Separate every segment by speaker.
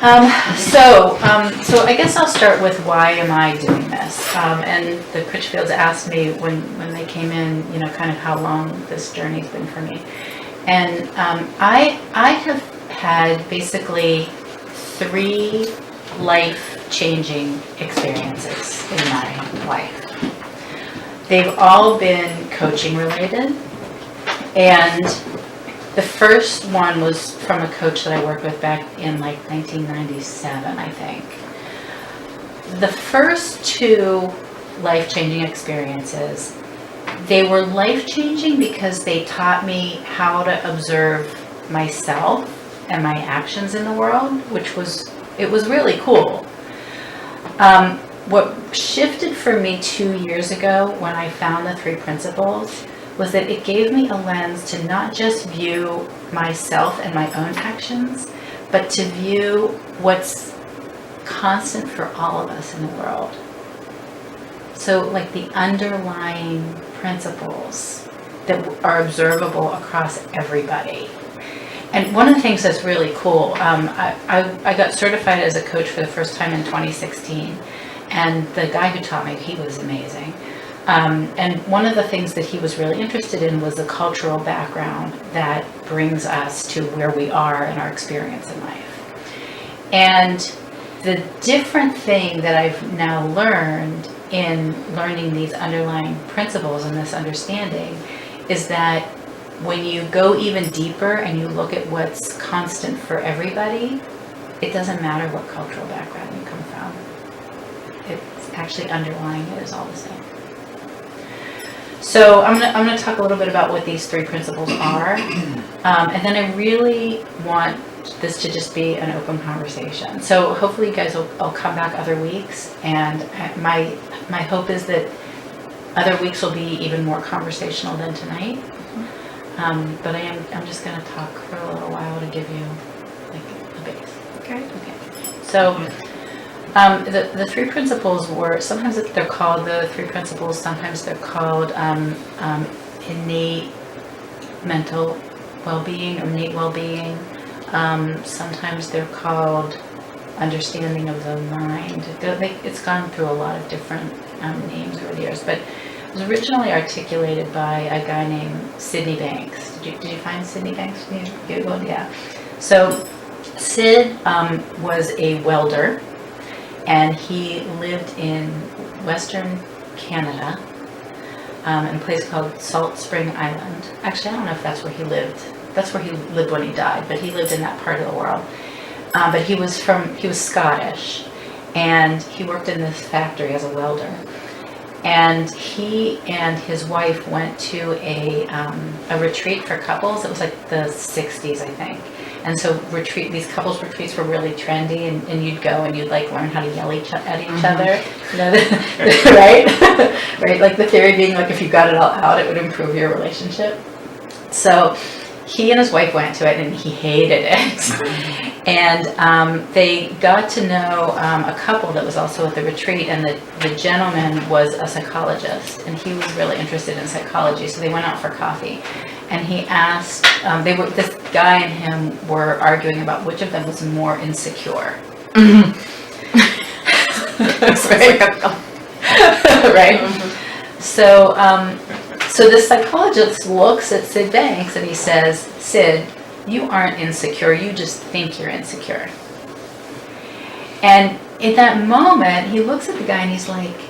Speaker 1: So I guess I'll start with why am I doing this? And the Critchfields asked me when they came in, kind of how long this journey's been for me. And I have had basically 3 life-changing experiences in my life. They've all been coaching related, and the first one was from a coach that I worked with back in like 1997, I think. The first 2 life-changing experiences, they were life-changing because they taught me how to observe myself and my actions in the world, it was really cool. What shifted for me 2 years ago when I found the 3 principles was that it gave me a lens to not just view myself and my own actions, but to view what's constant for all of us in the world. So like the underlying principles that are observable across everybody. And one of the things that's really cool, I got certified as a coach for the first time in 2016. And the guy who taught me, he was amazing. And one of the things that he was really interested in was the cultural background that brings us to where we are in our experience in life. And the different thing that I've now learned in learning these underlying principles and this understanding is that when you go even deeper and you look at what's constant for everybody, it doesn't matter what cultural background you come from. It's actually underlying it is all the same. So I'm gonna talk a little bit about what these 3 principles are, and then I really want this to just be an open conversation. So hopefully you guys will come back other weeks, and my hope is that other weeks will be even more conversational than tonight. But I'm just gonna talk for a little while to give you like a base. Okay. So. The 3 principles were, sometimes they're called the 3 principles, sometimes they're called innate mental well-being or innate well-being. Sometimes they're called understanding of the mind. It's gone through a lot of different names over the years, but it was originally articulated by a guy named Sydney Banks. Did you find Sydney Banks? Yeah. So Sid was a welder. And he lived in Western Canada in a place called Salt Spring Island. Actually, I don't know if that's where he lived. That's where he lived when he died, but he lived in that part of the world. But he was Scottish, and he worked in this factory as a welder. And he and his wife went to a retreat for couples. It was like the 60s, I think. And so these couples retreats were really trendy, and you'd go and you'd like learn how to yell at each other, right? Right, like the theory being like if you got it all out, it would improve your relationship. So he and his wife went to it, and he hated it. And they got to know a couple that was also at the retreat, and the gentleman was a psychologist, and he was really interested in psychology. So they went out for coffee. And he asked, this guy and him were arguing about which of them was more insecure. Mm-hmm. Right? Mm-hmm. So the psychologist looks at Sid Banks and he says, Sid, you aren't insecure, you just think you're insecure. And in that moment, he looks at the guy and he's like,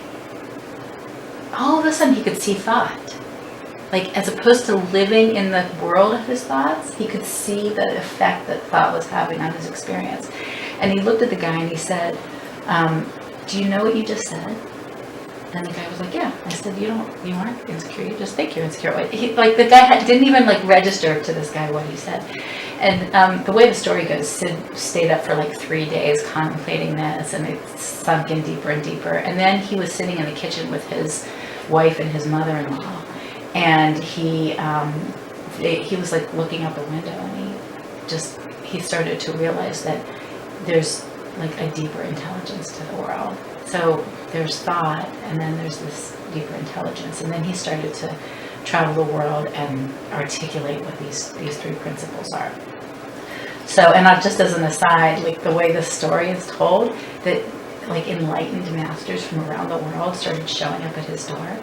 Speaker 1: all of a sudden he could see thought. Like, as opposed to living in the world of his thoughts, he could see the effect that thought was having on his experience. And he looked at the guy and he said, do you know what you just said? And the guy was like, yeah. I said, you aren't insecure, you just think you're insecure. The guy didn't even register to this guy what he said. And the way the story goes, Sid stayed up for 3 days contemplating this, and it sunk in deeper and deeper. And then he was sitting in the kitchen with his wife and his mother-in-law. And he was looking out the window, and he started to realize that there's a deeper intelligence to the world. So there's thought, and then there's this deeper intelligence. And then he started to travel the world and articulate what these 3 principles are. So, and just as an aside, like the way the story is told, that like enlightened masters from around the world started showing up at his door.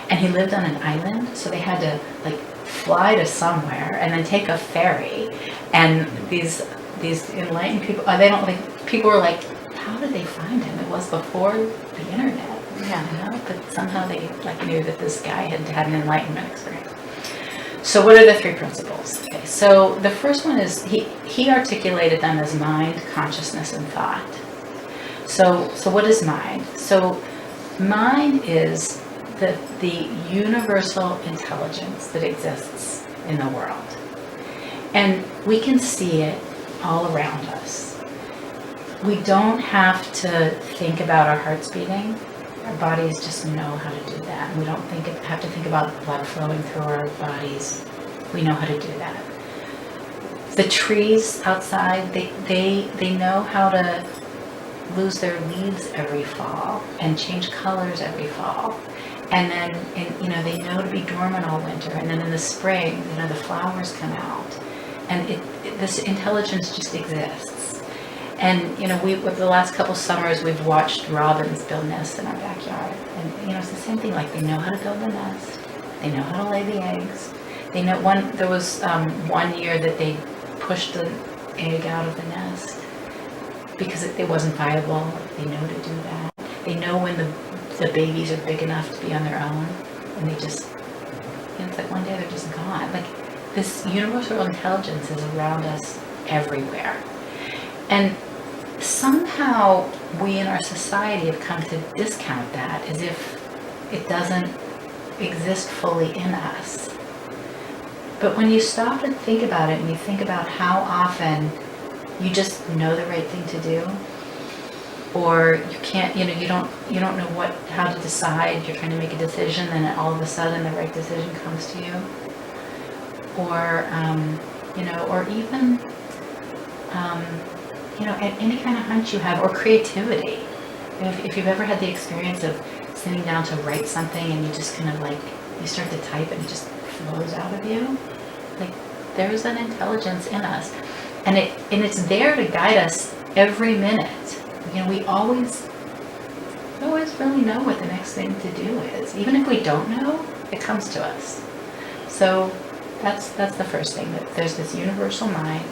Speaker 1: And he lived on an island, so they had to like fly to somewhere and then take a ferry. And these enlightened people, they don't like, people were like, how did they find him? It was before the internet. Yeah, no, but somehow they like knew that this guy had had an enlightenment experience. So what are the three principles? Okay, so the first one is he articulated them as mind, consciousness, and thought. So what is mind? So mind is the universal intelligence that exists in the world. And we can see it all around us. We don't have to think about our hearts beating. Our bodies just know how to do that. And we don't have to think about blood flowing through our bodies. We know how to do that. The trees outside, they know how to lose their leaves every fall and change colors every fall. And then, they know to be dormant all winter. And then in the spring, the flowers come out. And this intelligence just exists. And, with the last couple summers, we've watched robins build nests in our backyard. And, it's the same thing. Like, they know how to build the nest. They know how to lay the eggs. They know there was 1 year that they pushed the egg out of the nest because it wasn't viable. They know to do that. They know when the babies are big enough to be on their own. And they just, it's like one day they're just gone. Like, this universal intelligence is around us everywhere. And somehow we in our society have come to discount that as if it doesn't exist fully in us. But when you stop and think about it, and you think about how often you just know the right thing to do, or you can't, you don't know how to decide, you're trying to make a decision, and all of a sudden the right decision comes to you, or or even any kind of hunch you have, or creativity. If you've ever had the experience of sitting down to write something and you just kind of like, you start to type and it just flows out of you, like there's an intelligence in us, and it's there to guide us every minute. We always really know what the next thing to do is. Even if we don't know, it comes to us. So that's the first thing, that there's this universal mind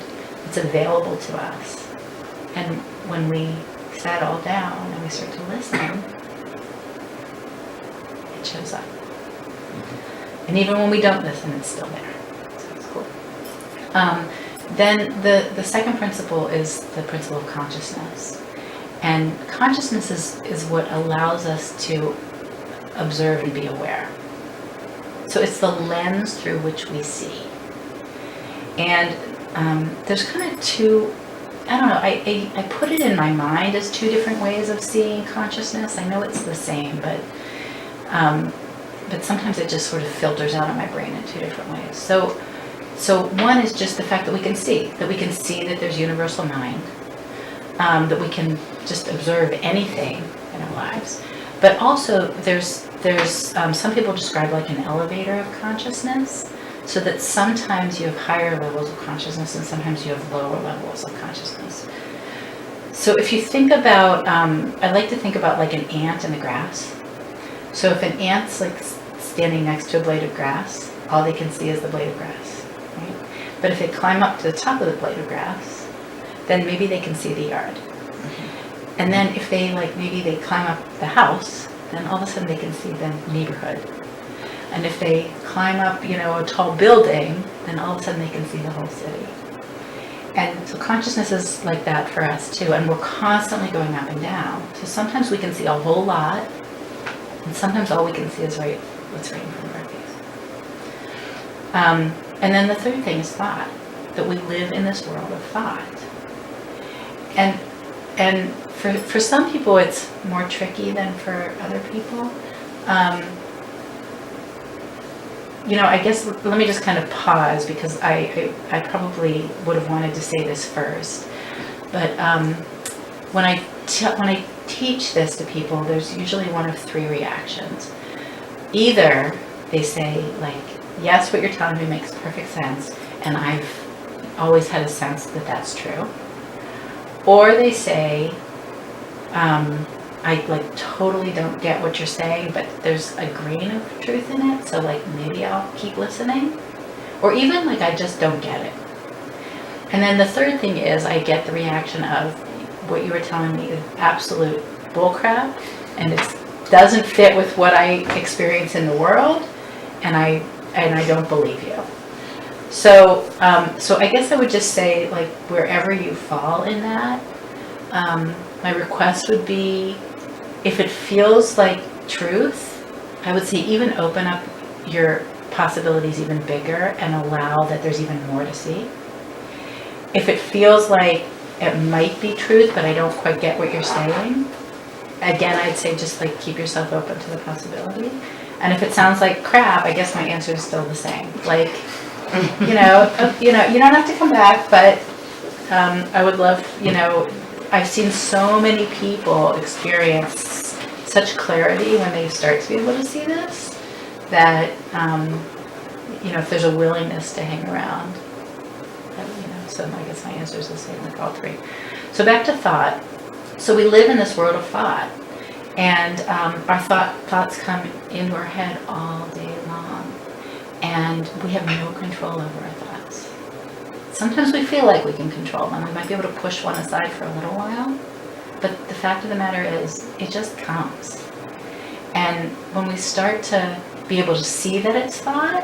Speaker 1: that's available to us. And when we set all down and we start to listen, it shows up. And even when we don't listen, it's still there. So it's cool. Then the second principle is the principle of consciousness. And consciousness is what allows us to observe and be aware. So it's the lens through which we see. And there's kind of two, I don't know, I put it in my mind as two different ways of seeing consciousness. I know it's the same, but sometimes it just sort of filters out of my brain in two different ways. So one is just the fact that we can see that there's universal mind, that we can just observe anything in our lives. But also there's some people describe like an elevator of consciousness, so that sometimes you have higher levels of consciousness and sometimes you have lower levels of consciousness. So if you think about, I like to think about like an ant in the grass. So if an ant's like standing next to a blade of grass, all they can see is the blade of grass, right? But if they climb up to the top of the blade of grass, then maybe they can see the yard. And then if they maybe they climb up the house, then all of a sudden they can see the neighborhood. And if they climb up, a tall building, then all of a sudden they can see the whole city. And so consciousness is like that for us too, and we're constantly going up and down. So sometimes we can see a whole lot, and sometimes all we can see is what's right in front of our face. And then the third thing is thought, that we live in this world of thought. And for some people it's more tricky than for other people. I guess let me just kind of pause, because I probably would have wanted to say this first. But when I teach this to people, there's usually one of three reactions. Either they say like, yes, what you're telling me makes perfect sense, and I've always had a sense that that's true. Or they say, I like totally don't get what you're saying, but there's a grain of truth in it, so like maybe I'll keep listening. Or even like I just don't get it. And then the third thing is I get the reaction of what you were telling me is absolute bullcrap, and it doesn't fit with what I experience in the world, and I don't believe you. So I guess I would just say, like, wherever you fall in that, my request would be, if it feels like truth, I would say even open up your possibilities even bigger and allow that there's even more to see. If it feels like it might be truth, but I don't quite get what you're saying, again, I'd say just like keep yourself open to the possibility. And if it sounds like crap, I guess my answer is still the same. Like, you don't have to come back, but I would love, I've seen so many people experience such clarity when they start to be able to see this, that, if there's a willingness to hang around, so I guess my answer is the same like all three. So back to thought. So we live in this world of thought, and our thoughts come into our head all day long, and we have no control over our thoughts. Sometimes we feel like we can control them. We might be able to push one aside for a little while, but the fact of the matter is, it just comes. And when we start to be able to see that it's thought,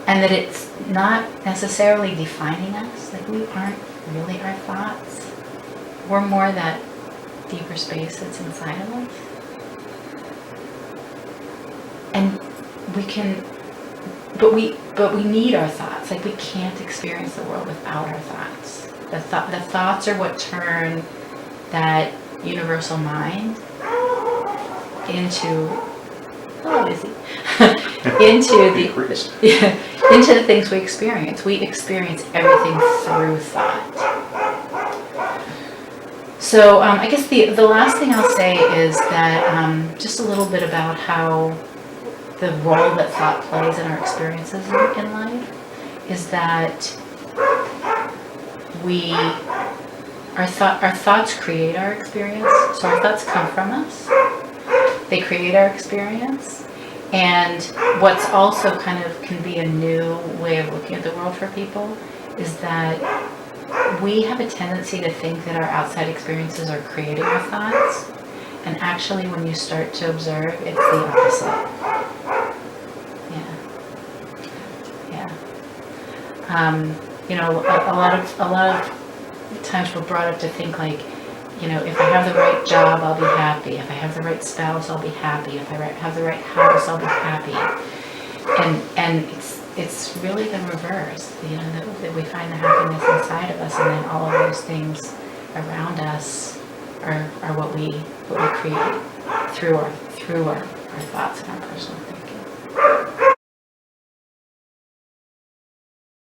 Speaker 1: and that it's not necessarily defining us, like we aren't really our thoughts, we're more that deeper space that's inside of us. And we can, but we need our thoughts. Like, we can't experience the world without our thoughts. The thoughts are what turn that universal mind into, into the things we experience. We experience everything through thought. So I guess the last thing I'll say is that just a little bit about how the role that thought plays in our experiences in life is that our thoughts create our experience. So our thoughts come from us. They create our experience. And what's also kind of can be a new way of looking at the world for people is that we have a tendency to think that our outside experiences are creating our thoughts. And actually, when you start to observe, it's the opposite. A lot of times we're brought up to think like, if I have the right job, I'll be happy. If I have the right spouse, I'll be happy. If I have the right house, I'll be happy. And it's really the reverse, that we find the happiness inside of us, and then all of those things around us are what we create through our thoughts and our personal things.